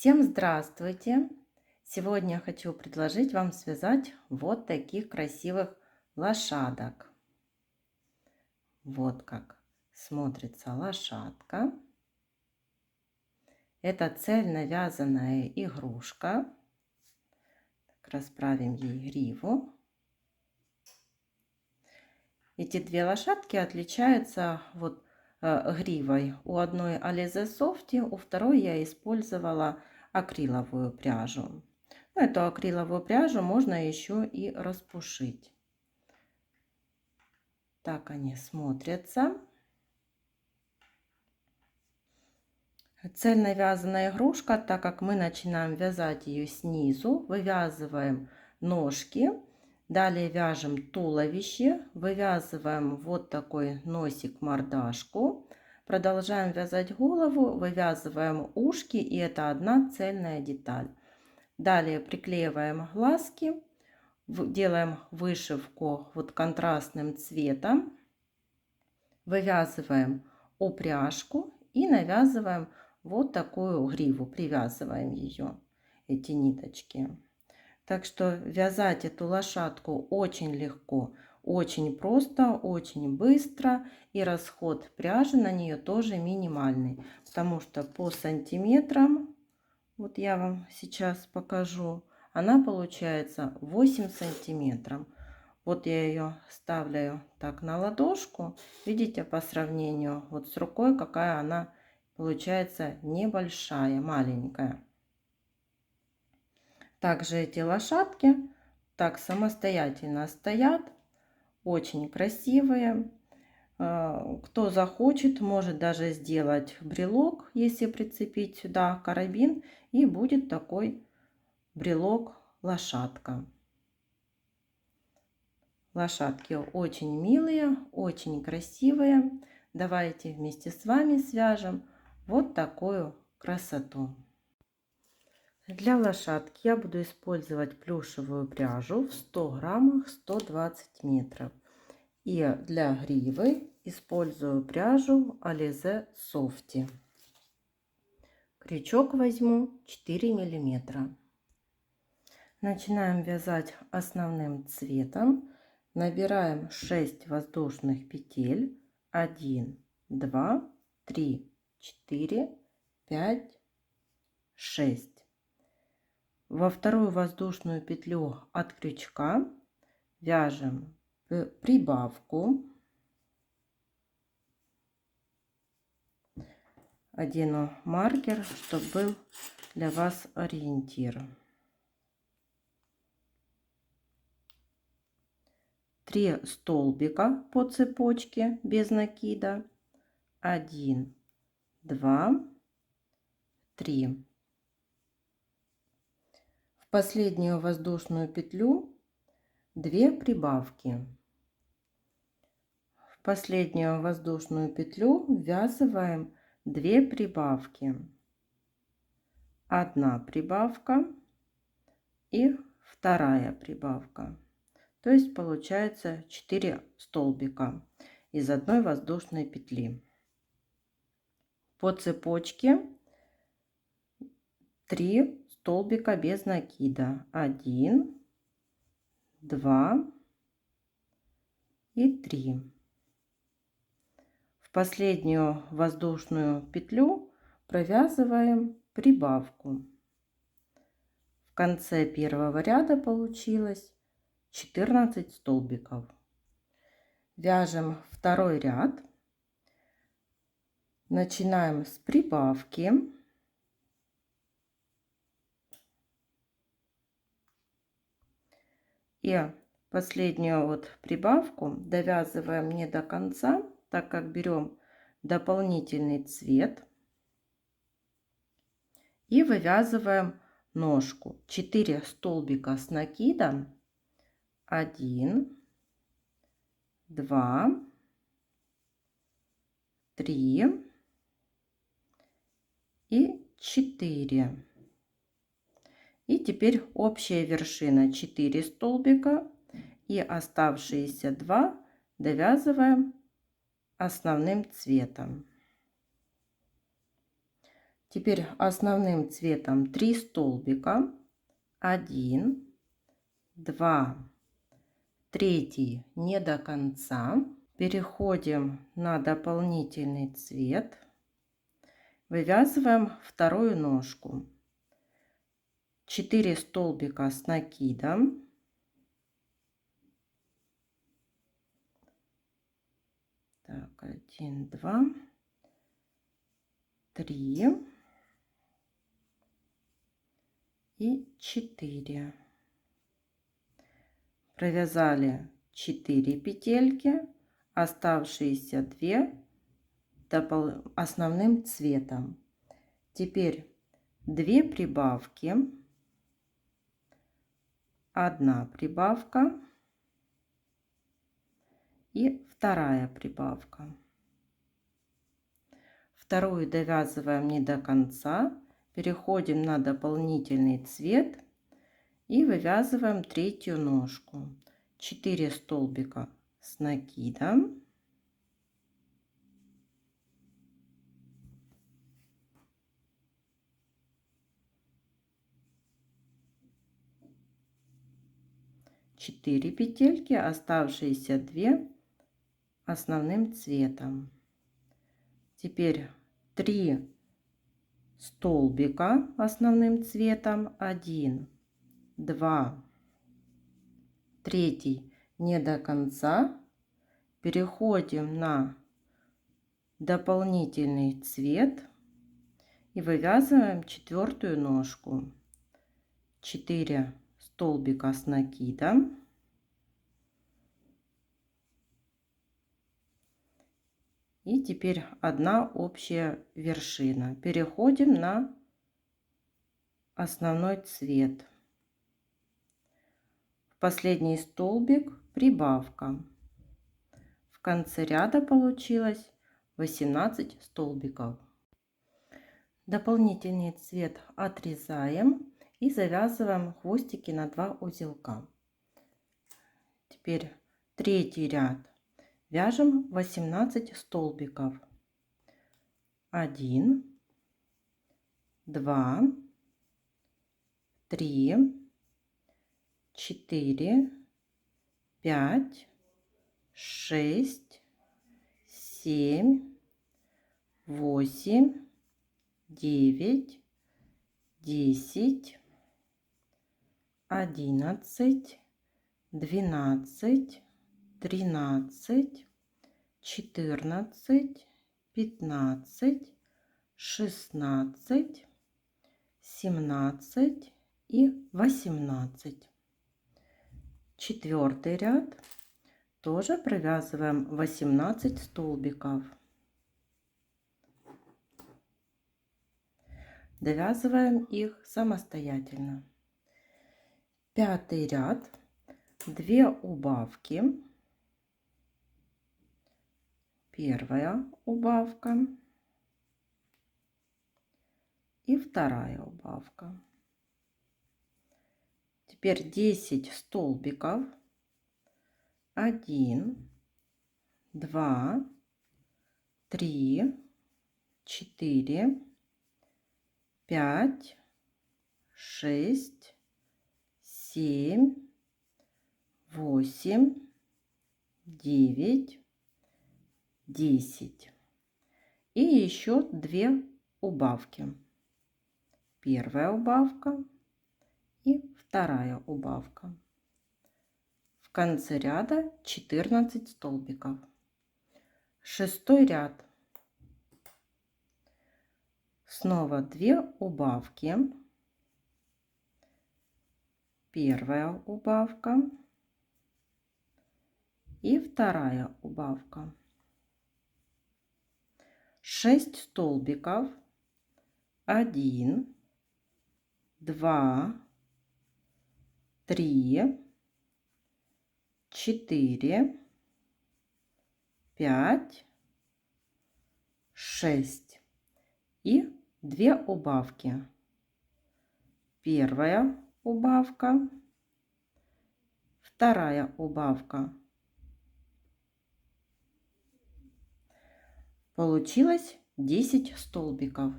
Всем здравствуйте! Сегодня я хочу предложить вам связать вот таких красивых лошадок. Вот как смотрится лошадка. Это цельно вязаная игрушка. Так, расправим ей гриву. Эти две лошадки отличаются гривой. У одной Alize Softy, у второй я использовала акриловую пряжу. Эту акриловую пряжу можно еще и распушить. Так они смотрятся. Цельно вязаная игрушка, так как мы начинаем вязать ее снизу, вывязываем ножки, далее вяжем туловище, вывязываем вот такой носик, мордашку, продолжаем вязать голову, вывязываем ушки, и это одна цельная деталь. Далее приклеиваем глазки, делаем вышивку вот контрастным цветом, вывязываем упряжку и навязываем вот такую гриву, привязываем ее, эти ниточки. Так что вязать эту лошадку очень легко, очень просто, очень быстро, и расход пряжи на нее тоже минимальный, потому что по сантиметрам, вот я вам сейчас покажу, она получается 8 сантиметров. Вот я ее ставлю так на ладошку. Видите, по сравнению вот с рукой, какая она получается небольшая, маленькая. Также эти лошадки так самостоятельно стоят, очень красивые. Кто захочет, может даже сделать брелок, если прицепить сюда карабин, и будет такой брелок лошадка. Лошадки очень милые, очень красивые. Давайте вместе с вами свяжем вот такую красоту. Для лошадки я буду использовать плюшевую пряжу в 100 граммах 120 метров. И для гривы использую пряжу Alize Softy. Крючок возьму 4 миллиметра. Начинаем вязать основным цветом. Набираем 6 воздушных петель. 1, 2, 3, 4, 5, 6. Во вторую воздушную петлю от крючка вяжем прибавку. Одену маркер, чтобы был для вас ориентир. 3 столбика по цепочке без накида. 1, 2, 3. В последнюю воздушную петлю 2 прибавки. В последнюю воздушную петлю ввязываем 2 прибавки. 1 прибавка и 2 прибавка. То есть получается 4 столбика из одной воздушной петли. По цепочке 3 столбика без накида. 1, 2 и 3. В последнюю воздушную петлю провязываем прибавку. В конце первого ряда получилось 14 столбиков. Вяжем второй ряд. Начинаем с прибавки. И последнюю прибавку довязываем не до конца, так как берем дополнительный цвет и вывязываем ножку. 4 столбика с накидом. 1, 2, 3 и 4. И теперь общая вершина 4 столбика, и оставшиеся 2 довязываем основным цветом. Теперь основным цветом 3 столбика. 1, 2, 3 не до конца. Переходим на дополнительный цвет. Вывязываем вторую ножку. 4 столбика с накидом. Так, 1, 2, 3 и 4. Провязали 4 петельки, оставшиеся 2 основным цветом. Теперь 2 прибавки, 1 прибавка и вторая прибавка. Вторую довязываем не до конца, переходим на дополнительный цвет и вывязываем третью ножку. 4 столбика с накидом. Четыре петельки, оставшиеся 2 основным цветом. Теперь 3 столбика основным цветом. 1, 2, 3 не до конца. Переходим на дополнительный цвет и вывязываем четвертую ножку. 4 столбика с накидом. И теперь одна общая вершина. Переходим на основной цвет. В последний столбик прибавка. В конце ряда получилось 18 столбиков. Дополнительный цвет отрезаем и завязываем хвостики на 2 узелка. Теперь третий ряд. Вяжем 18 столбиков. 1, 2, 3, 4, 5, 6, 7, 8, 9, 10, 11, 12, 13, 14, 15, 16, 17 и 18. Четвертый ряд. Тоже провязываем 18 столбиков. Довязываем их самостоятельно. Пятый ряд. 2 убавки. Первая убавка и вторая убавка. Теперь 10 столбиков. 1, 2, 3, 4, 5, 6, 7, 8, 9, 10. И еще 2 убавки. Первая убавка и вторая убавка. В конце ряда 14 столбиков. Шестой ряд. Снова 2 убавки. Первая убавка и вторая убавка. 6 столбиков. 1, 2, 3, 4, 5, 6 и 2 убавки. Первая убавка, вторая убавка. Получилось 10 столбиков.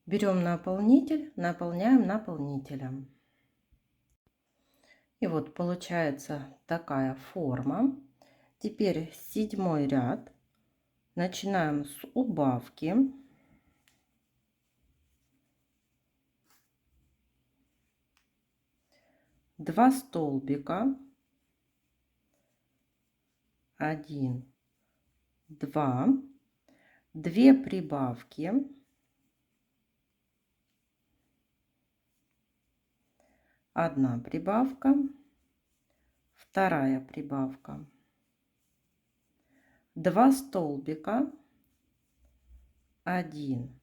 Берем наполнитель, наполняем наполнителем. И вот получается такая форма. Теперь 7 ряд. Начинаем с убавки. Два столбика. 1, 2. 2 прибавки. 1 прибавка. 2 прибавка. 2 столбика. 1,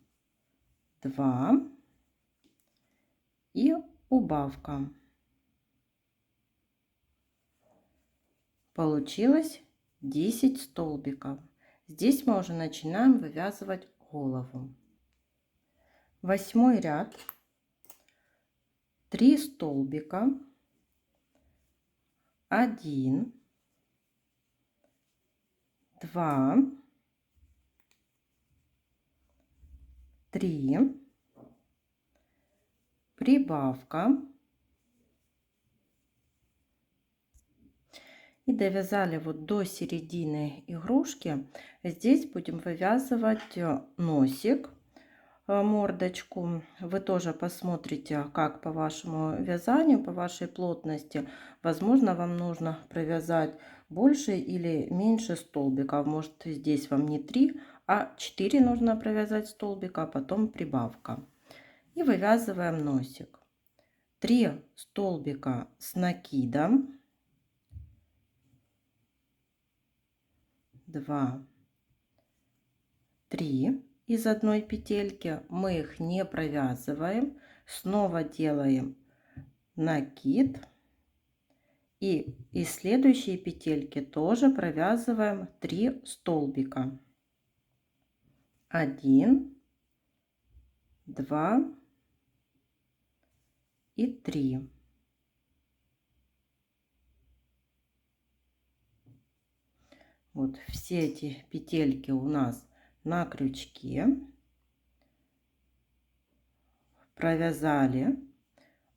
2 и убавка. Получилось 10 столбиков. Здесь мы уже начинаем вывязывать голову. 8 ряд. 3 столбика. 1, 2, 3, прибавка. И довязали вот до середины игрушки. Здесь будем вывязывать носик, мордочку. Вы тоже посмотрите, как по вашему вязанию, по вашей плотности. Возможно, вам нужно провязать больше или меньше столбиков. Может, здесь вам не 3, а 4 нужно провязать столбика, а потом прибавка. И вывязываем носик. 3 столбика с накидом. 2, 3 из одной петельки. Мы их не провязываем. Снова делаем накид. И из следующей петельки тоже провязываем 3 столбика. 1, 2 и 3. Вот все эти петельки у нас на крючке. Провязали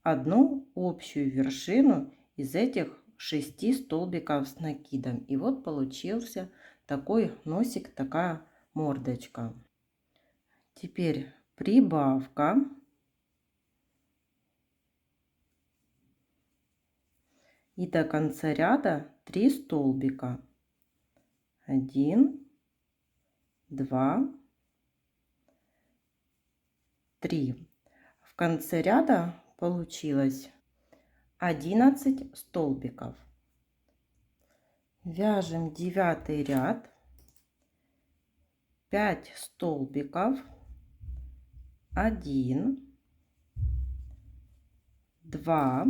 одну общую вершину из этих 6 столбиков с накидом. И вот получился такой носик, такая мордочка. Теперь прибавка. И до конца ряда 3 столбика. 1, 2, 3. В конце ряда получилось 11 столбиков. Вяжем 9 ряд. 5 столбиков. 1, 2,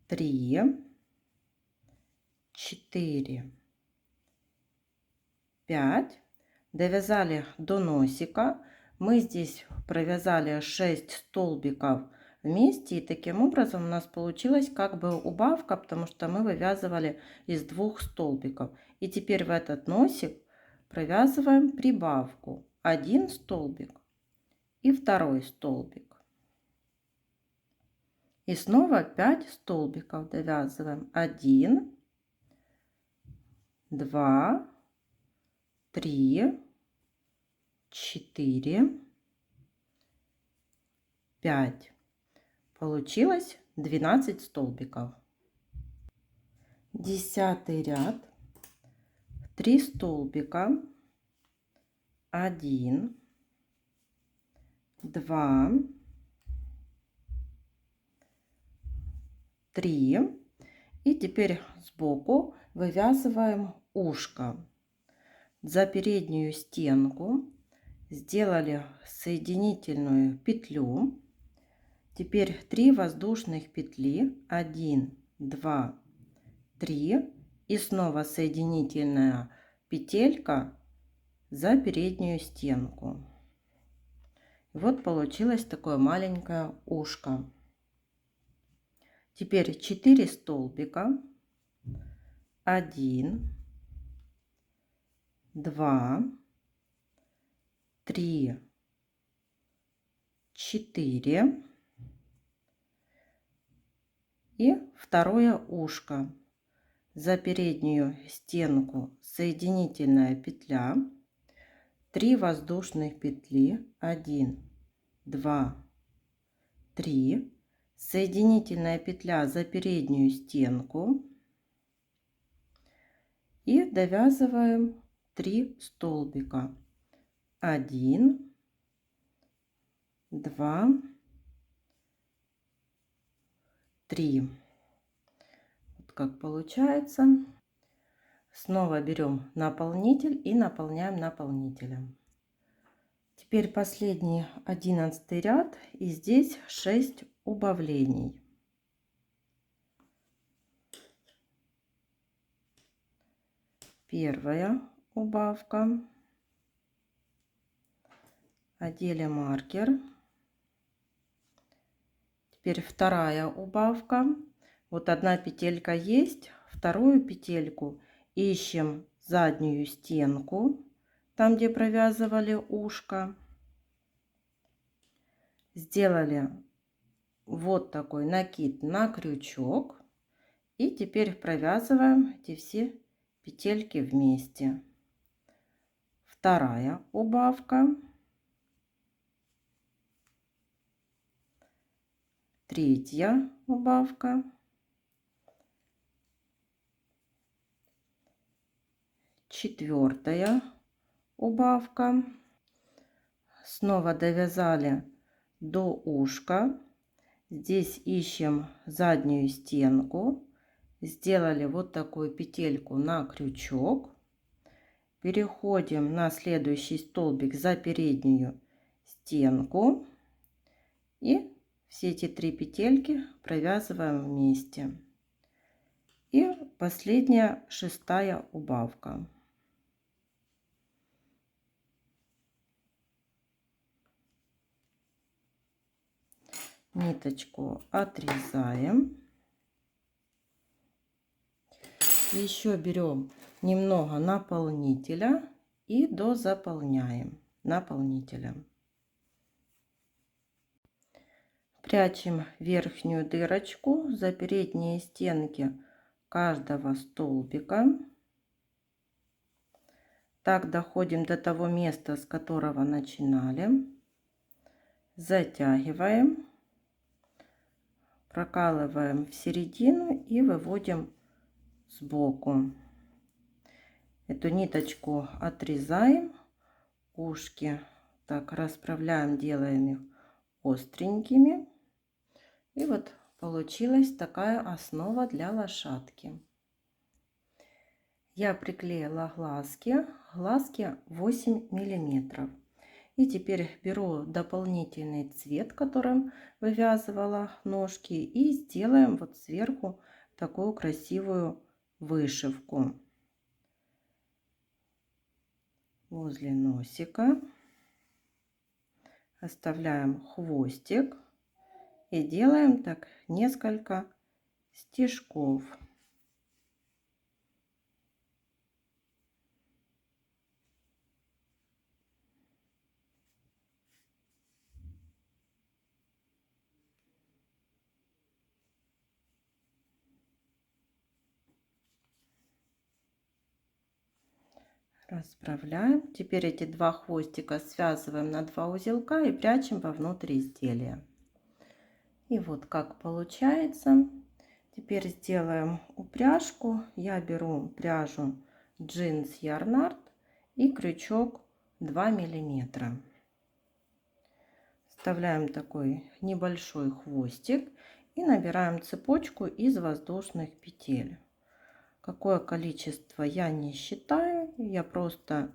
3, 4, 5. Довязали до носика. Мы здесь провязали 6 столбиков вместе, и таким образом у нас получилась как бы убавка, потому что мы вывязывали из 2 столбиков. И теперь в этот носик провязываем прибавку. 1 столбик и 2 столбик. И снова 5 столбиков довязываем. 1, 2, 3, 4, 5. Получилось 12 столбиков. 10 ряд. 3 столбика. 1, 2, 3. И теперь сбоку вывязываем ушко. За переднюю стенку сделали соединительную петлю. Теперь 3 воздушных петли. 1, 2, 3. И снова соединительная петелька за переднюю стенку. Вот получилось такое маленькое ушко. Теперь 4 столбика. 1, 2, 3, 4 и второе ушко. За переднюю стенку соединительная петля, 3 воздушных петли, 1, 2, 3, соединительная петля за переднюю стенку и довязываем 3 столбика, 1, 2, 3. Вот как получается. Снова берем наполнитель и наполняем наполнителем. Теперь последний 11 ряд, и здесь 6 убавлений. Первая убавка. Одели маркер. Теперь вторая убавка. Вот одна петелька есть, вторую петельку ищем заднюю стенку, там где провязывали ушко. Сделали вот такой накид на крючок. И теперь провязываем эти все петельки вместе. Вторая убавка. Третья убавка. Четвертая убавка. Снова довязали до ушка. Здесь ищем заднюю стенку. Сделали вот такую петельку на крючок. Переходим на следующий столбик за переднюю стенку. И все эти 3 петельки провязываем вместе. И последняя, 6-я убавка. Ниточку отрезаем. Еще берем немного наполнителя и дозаполняем наполнителем. Прячем верхнюю дырочку за передние стенки каждого столбика. Так доходим до того места, с которого начинали. Затягиваем, прокалываем в середину и выводим сбоку. Эту ниточку отрезаем, ушки так расправляем, делаем их остренькими. И вот получилась такая основа для лошадки. Я приклеила глазки, 8 миллиметров. И теперь беру дополнительный цвет, которым вывязывала ножки, и сделаем вот сверху такую красивую вышивку. Возле носика оставляем хвостик и делаем так несколько стежков. Расправляем. Теперь эти 2 хвостика связываем на 2 узелка и прячем вовнутрь изделия. И вот как получается. Теперь сделаем упряжку. Я беру пряжу Jeans Yarn Art и крючок 2 миллиметра. Вставляем такой небольшой хвостик и набираем цепочку из воздушных петель. Какое количество я не считаю, я просто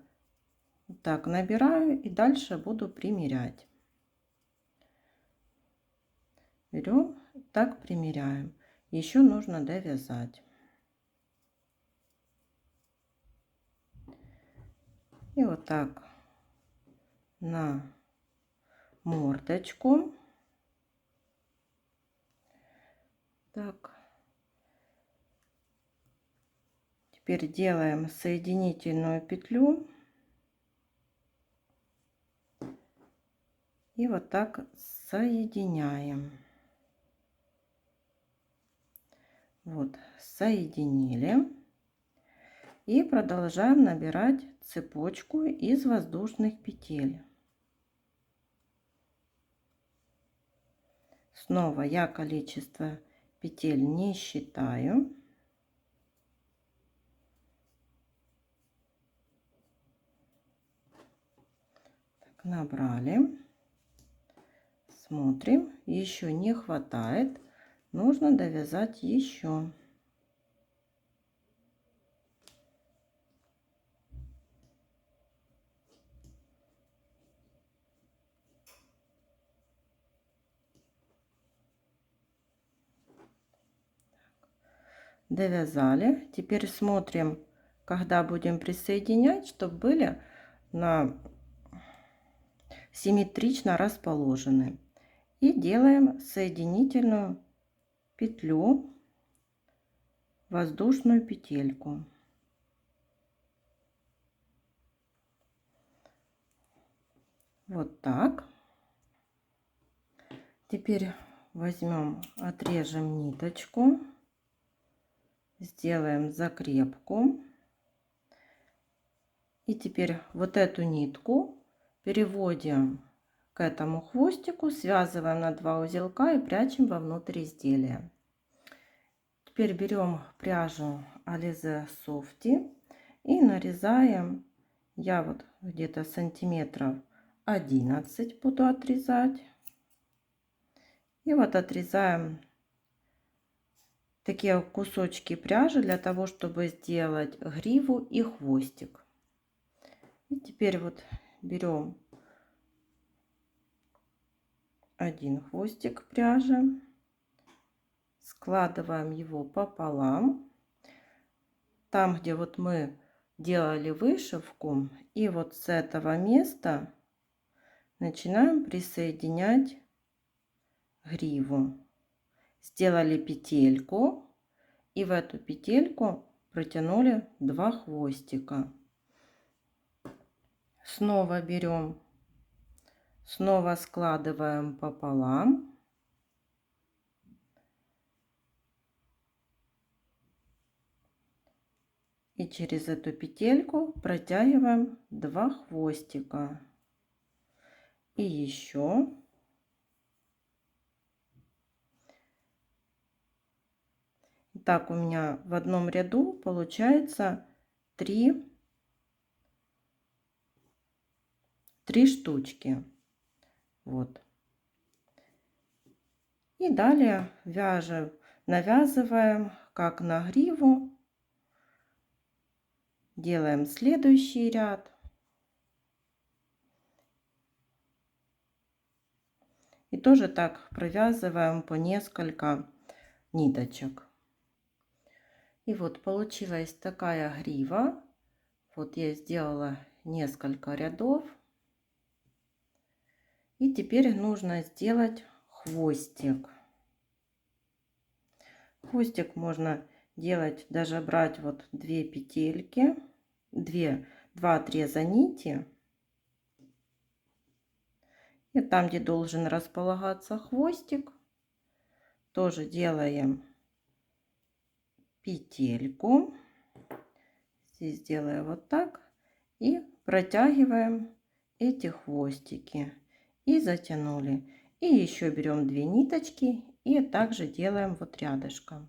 так набираю и дальше буду примерять. Берем, так примеряем. Еще нужно довязать. И вот так на мордочку. Так. Теперь делаем соединительную петлю и вот так соединяем. Вот, соединили. И продолжаем набирать цепочку из воздушных петель. Снова я количество петель не считаю. Так, набрали. Смотрим, еще не хватает. Нужно довязать еще. Довязали. Теперь смотрим, когда будем присоединять, чтобы были симметрично расположены. И делаем соединительную петлю, воздушную петельку. Вот так. Теперь возьмем, отрежем ниточку, сделаем закрепку. И теперь вот эту нитку переводим к этому хвостику, связываем на 2 узелка и прячем вовнутрь изделия. Теперь берем пряжу Alize Softy и нарезаем. Я вот где-то сантиметров 11 буду отрезать. И вот отрезаем такие кусочки пряжи для того, чтобы сделать гриву и хвостик. И теперь вот берем один хвостик пряжи, складываем его пополам, там, где вот мы делали вышивку, и вот с этого места начинаем присоединять гриву. Сделали петельку и в эту петельку протянули 2 хвостика. Снова берем, снова складываем пополам. И через эту петельку протягиваем 2 хвостика. И еще. Так, у меня в одном ряду получается 3 штучки. Вот. И далее вяжем, навязываем как на гриву. Делаем следующий ряд. И тоже так провязываем по несколько ниточек. И вот получилась такая грива. Вот я сделала несколько рядов. И теперь нужно сделать хвостик. Хвостик можно делать, даже брать вот 2 петельки, 2 отреза нити. И там, где должен располагаться хвостик, тоже делаем петельку. Здесь делаю вот так и протягиваем эти хвостики и затянули. И еще берем 2 ниточки и также делаем вот рядышком.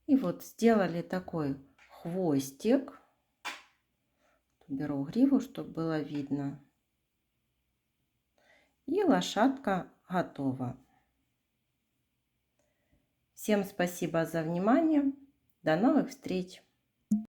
И вот сделали такой хвостик. Беру гриву, чтобы было видно. И лошадка готова. Всем спасибо за внимание. До новых встреч!